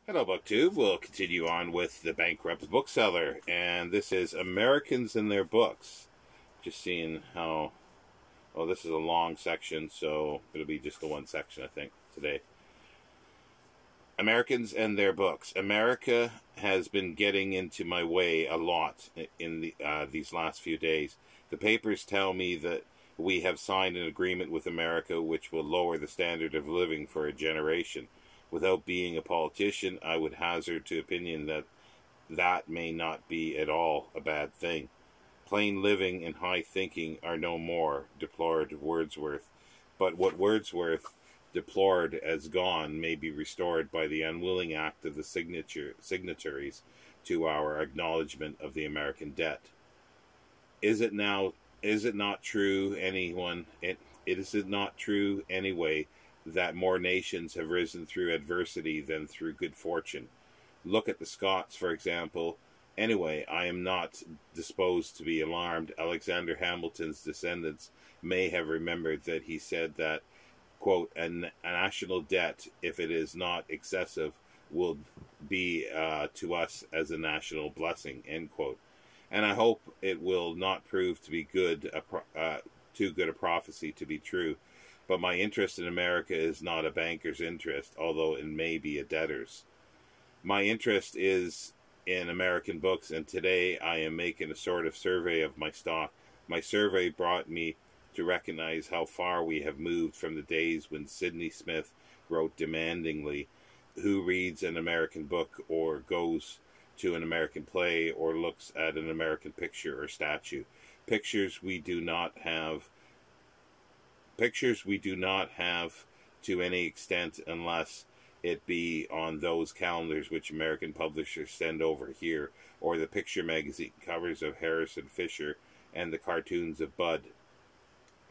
Hello, BookTube. We'll continue on with the Bankrupt Bookseller, and this is Americans and Their Books. Just seeing how, well, this is a long section, so it'll be just the one section, I think, today. Americans and Their Books. America has been getting into my way a lot in these last few days. The papers tell me that we have signed an agreement with America which will lower the standard of living for a generation. Without being a politician, I would hazard to opinion that that may not be at all a bad thing. Plain living and high thinking are no more, deplored Wordsworth. But what Wordsworth deplored as gone may be restored by the unwilling act of the signatories to our acknowledgement of the American debt. Is it not true, anyone? Is it not true anyway that more nations have risen through adversity than through good fortune? Look at the Scots, for example. Anyway, I am not disposed to be alarmed. Alexander Hamilton's descendants may have remembered that he said that, quote, a national debt, if it is not excessive, will be to us as a national blessing, end quote. And I hope it will not prove to be too good a prophecy to be true. But my interest in America is not a banker's interest, although it may be a debtor's. My interest is in American books, and today I am making a sort of survey of my stock. My survey brought me to recognize how far we have moved from the days when Sidney Smith wrote demandingly, "Who reads an American book or goes to an American play or looks at an American picture or statue?" Pictures we do not have to any extent, unless it be on those calendars which American publishers send over here, or the picture magazine covers of Harrison Fisher and the cartoons of Bud.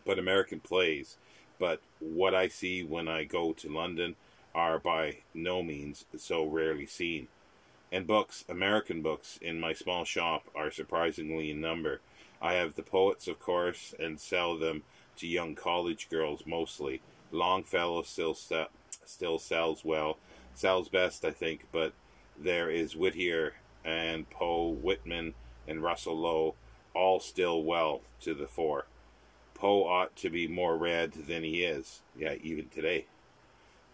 But American plays, but what I see when I go to London, are by no means so rarely seen. And books, American books, in my small shop are surprisingly in number. I have the poets, of course, and sell them to young college girls mostly. Longfellow still sells well, sells best, I think, but there is Whittier and Poe, Whitman and Russell Lowe, all still well to the fore. Poe ought to be more read than he is, even today.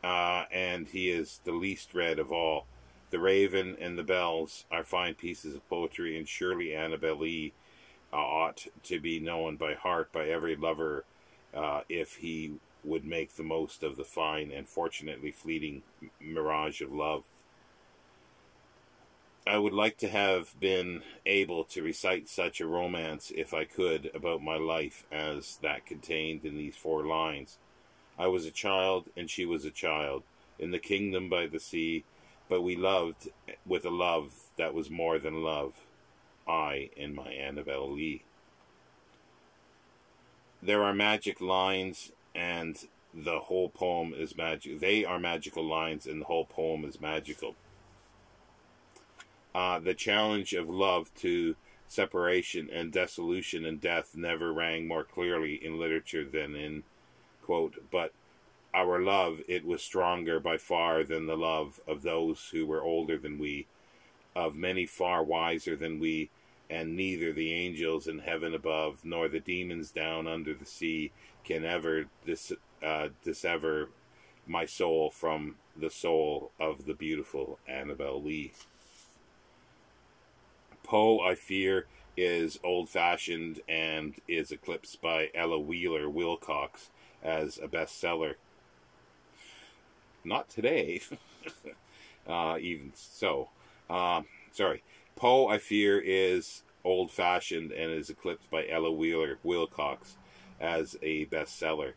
And he is the least read of all. The Raven and the Bells are fine pieces of poetry, and surely Annabel Lee ought to be known by heart by every lover if he would make the most of the fine and fortunately fleeting mirage of love. I would like to have been able to recite such a romance, if I could, about my life as that contained in these 4 lines. I was a child, and she was a child, in the kingdom by the sea, but we loved with a love that was more than love, I and my Annabel Lee. There are magic lines, and the whole poem is magic. They are magical lines, and the whole poem is magical. The challenge of love to separation and dissolution and death never rang more clearly in literature than in, quote, but our love, it was stronger by far than the love of those who were older than we, of many far wiser than we, and neither the angels in heaven above nor the demons down under the sea can ever dissever my soul from the soul of the beautiful Annabel Lee. Poe, I fear, is old-fashioned and is eclipsed by Ella Wheeler Wilcox as a bestseller. Not today. Even so. Sorry. Poe, I fear, is old-fashioned and is eclipsed by Ella Wheeler Wilcox as a bestseller.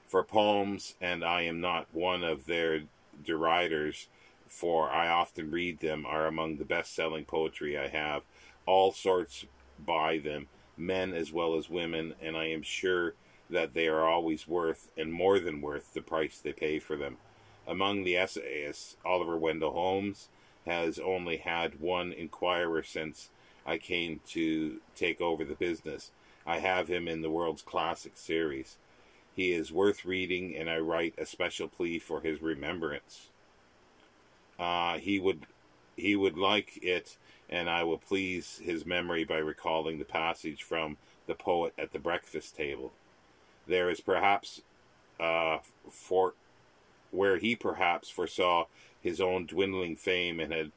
For poems, and I am not one of their deriders, for I often read them, are among the best-selling poetry I have. All sorts buy them, men as well as women, and I am sure that they are always worth, and more than worth, the price they pay for them. Among the essayists, Oliver Wendell Holmes has only had one inquirer since I came to take over the business. I have him in the World's Classic series. He is worth reading, and I write a special plea for his remembrance. He would like it, and I will please his memory by recalling the passage from the poet at the breakfast table. There is perhaps for where he perhaps foresaw his own dwindling fame and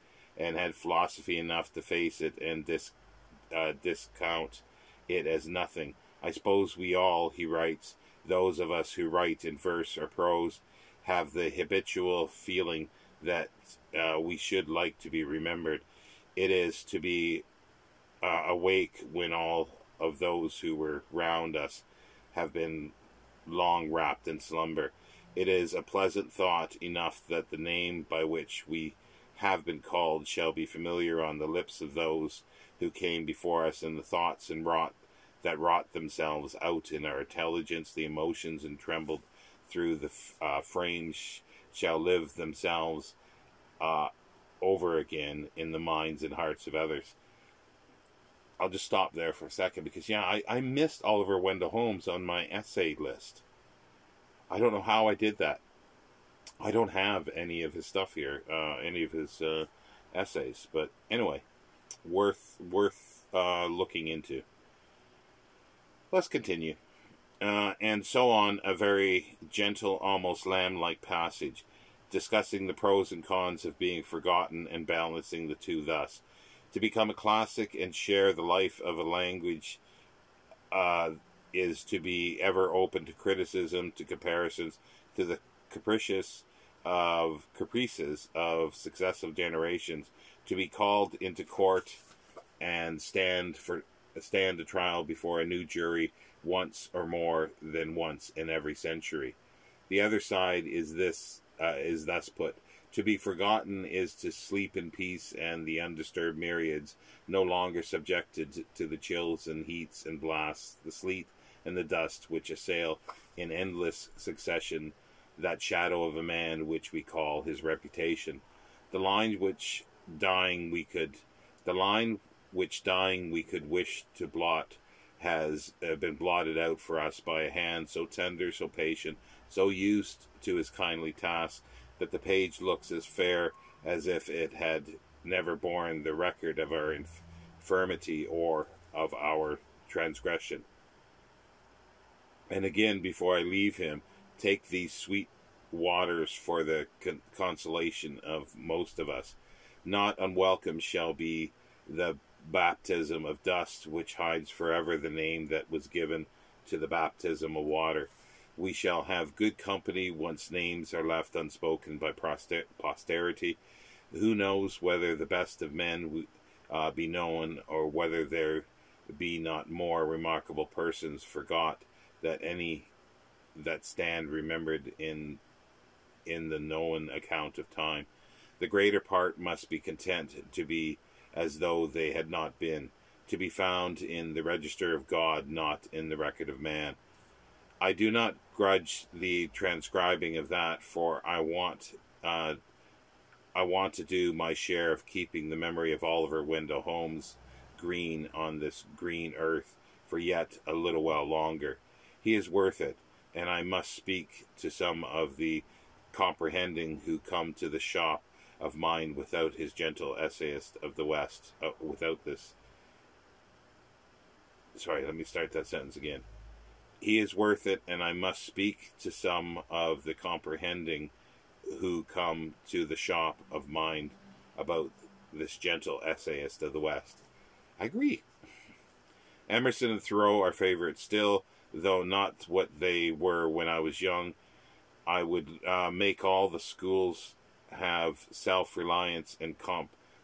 had philosophy enough to face it and discount it as nothing. I suppose we all, he writes, those of us who write in verse or prose, have the habitual feeling that we should like to be remembered. It is to be awake when all of those who were round us have been long wrapped in slumber. It is a pleasant thought enough that the name by which we have been called shall be familiar on the lips of those who came before us, and the thoughts that wrought themselves out in our intelligence, the emotions and trembled through the frames shall live themselves over again in the minds and hearts of others. I'll just stop there for a second because, I missed Oliver Wendell Holmes on my essay list. I don't know how I did that. I don't have any of his stuff here, any of his essays. But anyway, worth looking into. Let's continue. And so on, a very gentle, almost lamb-like passage, discussing the pros and cons of being forgotten and balancing the two thus. To become a classic and share the life of a language is to be ever open to criticism, to comparisons, to the caprices of successive generations, to be called into court and stand a trial before a new jury once or more than once in every century. The other side is thus put: to be forgotten is to sleep in peace, and the undisturbed myriads, no longer subjected to the chills and heats and blasts, the sleet and the dust which assail in endless succession that shadow of a man which we call his reputation. The line which dying we could wish to blot has been blotted out for us by a hand so tender, so patient, so used to his kindly task, that the page looks as fair as if it had never borne the record of our infirmity or of our transgression. And again, before I leave him, take these sweet waters for the consolation of most of us. Not unwelcome shall be the baptism of dust, which hides forever the name that was given to the baptism of water. We shall have good company once names are left unspoken by posterity. Who knows whether the best of men be known, or whether there be not more remarkable persons forgot that any that stand remembered in the known account of time. The greater part must be content to be as though they had not been, to be found in the register of God, not in the record of man. I do not grudge the transcribing of that, for I want to do my share of keeping the memory of Oliver Wendell Holmes green on this green earth for yet a little while longer. He is worth it, and I must speak to some of the comprehending who come to the shop of mine without his gentle essayist of the West, without this. Sorry, let me start that sentence again. He is worth it, and I must speak to some of the comprehending who come to the shop of mine about this gentle essayist of the West. I agree. Emerson and Thoreau are favorites still, though not what they were when I was young. I would make all the schools have self-reliance and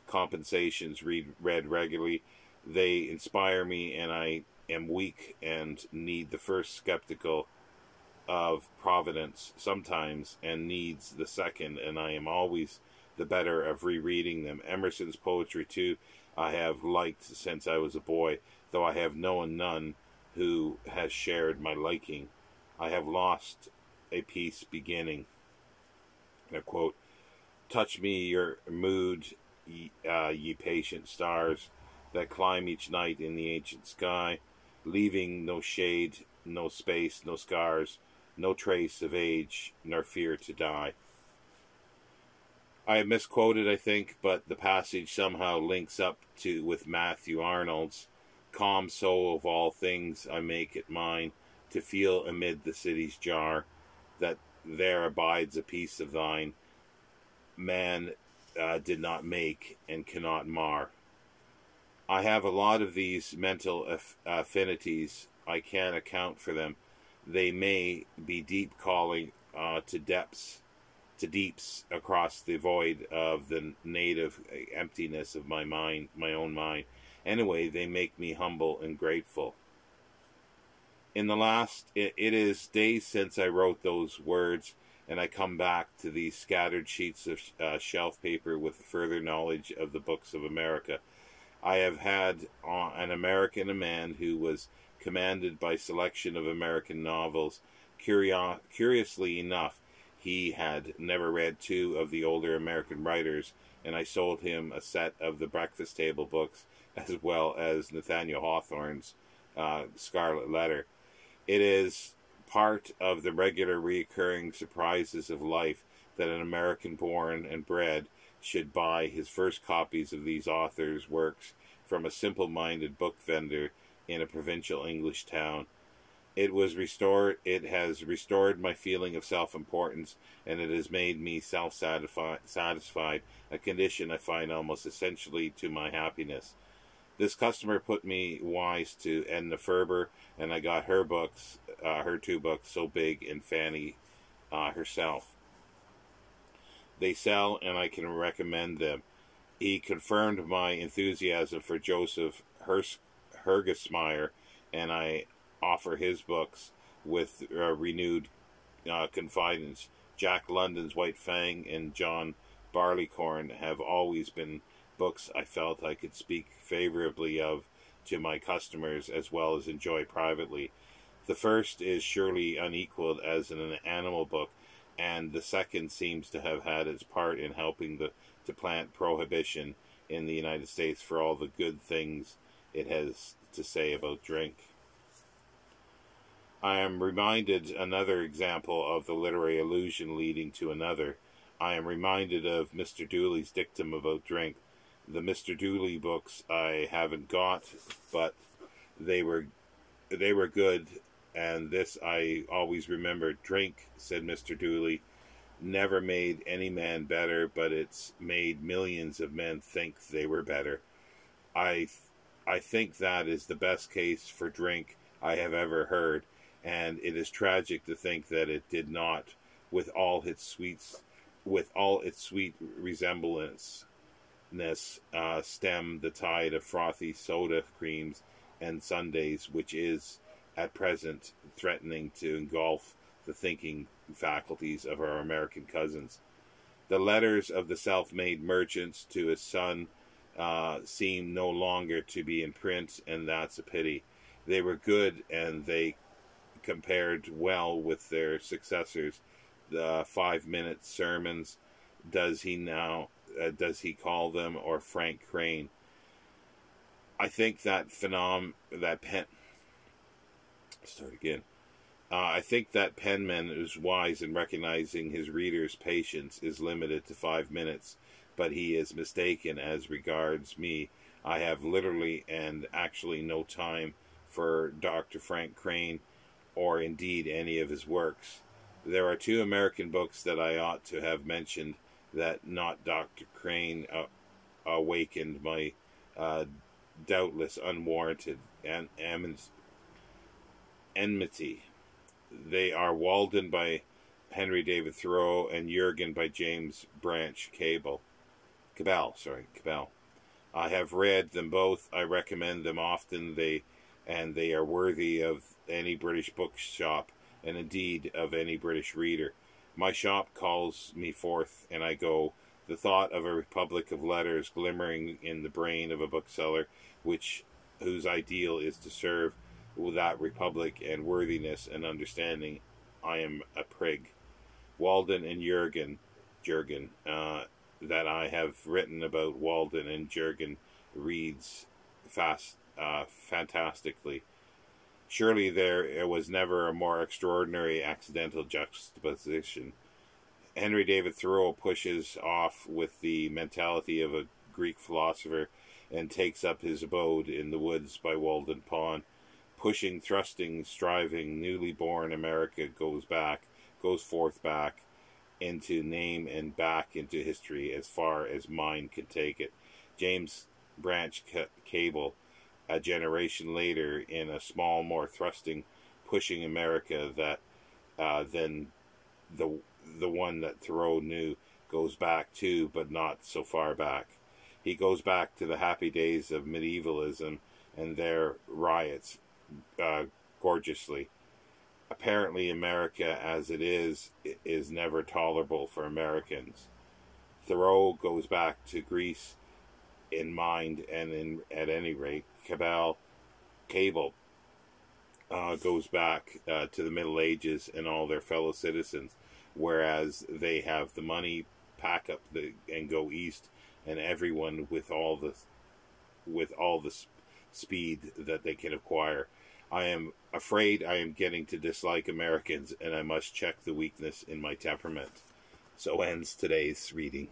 compensations read regularly. They inspire me, and I am weak and need the first skeptical of providence sometimes, and needs the second, and I am always the better of rereading them. Emerson's poetry, too, I have liked since I was a boy, though I have known none who has shared my liking. I have lost a piece beginning. And I quote, "Touch me your mood, ye patient stars, that climb each night in the ancient sky, leaving no shade, no space, no scars, no trace of age, nor fear to die." I misquoted, I think, but the passage somehow links up with Matthew Arnold's "Calm soul of all things, I make it mine, to feel amid the city's jar, that there abides a peace of thine, man did not make and cannot mar." I have a lot of these mental affinities. I can't account for them. They may be deep calling to deeps across the void of the native emptiness of my mind, my own mind. Anyway, they make me humble and grateful. It is days since I wrote those words, and I come back to these scattered sheets of shelf paper with further knowledge of the books of America. I have had an American, a man who was commanded by selection of American novels. Curiously enough, he had never read two of the older American writers, and I sold him a set of the Breakfast Table books, as well as Nathaniel Hawthorne's Scarlet Letter. It is part of the regular recurring surprises of life that an American born and bred should buy his first copies of these authors' works from a simple-minded book vendor in a provincial English town. It has restored my feeling of self-importance, and it has made me self-satisfied, a condition I find almost essentially to my happiness. This customer put me wise to Edna Ferber, and I got her two books, So Big and Fanny herself. They sell, and I can recommend them. He confirmed my enthusiasm for Joseph Hergesmeyer, and I offer his books with renewed confidence. Jack London's White Fang and John Barleycorn have always been books I felt I could speak favorably of to my customers as well as enjoy privately. The first is surely unequaled as an animal book, and the second seems to have had its part in helping to plant prohibition in the United States for all the good things it has to say about drink. I am reminded another example of the literary illusion leading to another. I am reminded of Mr. Dooley's dictum about drink. The Mr. Dooley books I haven't got, but they were good. And this I always remember. Drink, said Mr. Dooley, never made any man better, but it's made millions of men think they were better. I think that is the best case for drink I have ever heard, and it is tragic to think that it did not, with all its sweet resemblance, stem the tide of frothy soda creams and sundaes, which is at present threatening to engulf the thinking faculties of our American cousins. The letters of the self-made merchants to his son seem no longer to be in print, and that's a pity. They were good, and they compared well with their successors. The 5-minute sermons, does he call them, or Frank Crane? I think I think that penman is wise in recognizing his reader's patience is limited to 5 minutes, but he is mistaken as regards me. I have literally and actually no time for Dr. Frank Crane, or indeed any of his works. There are 2 American books that I ought to have mentioned that not Dr. Crane awakened my doubtless unwarranted enmity. They are Walden by Henry David Thoreau and Jurgen by James Branch Cabell. I have read them both. I recommend them often. They are worthy of any British bookshop, and indeed of any British reader. My shop calls me forth, and I go. The thought of a republic of letters glimmering in the brain of a bookseller, whose ideal is to serve with that republic and worthiness and understanding. I am a prig. Walden and Jurgen, that I have written about Walden and Jurgen reads fantastically. Surely there was never a more extraordinary accidental juxtaposition. Henry David Thoreau pushes off with the mentality of a Greek philosopher and takes up his abode in the woods by Walden Pond. Pushing, thrusting, striving, newly born America goes forth back into name and back into history as far as mind can take it. James Branch Cable, a generation later, in a small, more thrusting, pushing America that than the one that Thoreau knew, goes back to, but not so far back. He goes back to the happy days of medievalism and their riots gorgeously. Apparently, America as it is never tolerable for Americans. Thoreau goes back to Greece in mind, and at any rate, Cable goes back to the Middle Ages and all their fellow citizens, whereas they have the money, pack up and go east, and everyone with all the speed that they can acquire. I am afraid I am getting to dislike Americans, and I must check the weakness in my temperament. So ends today's reading.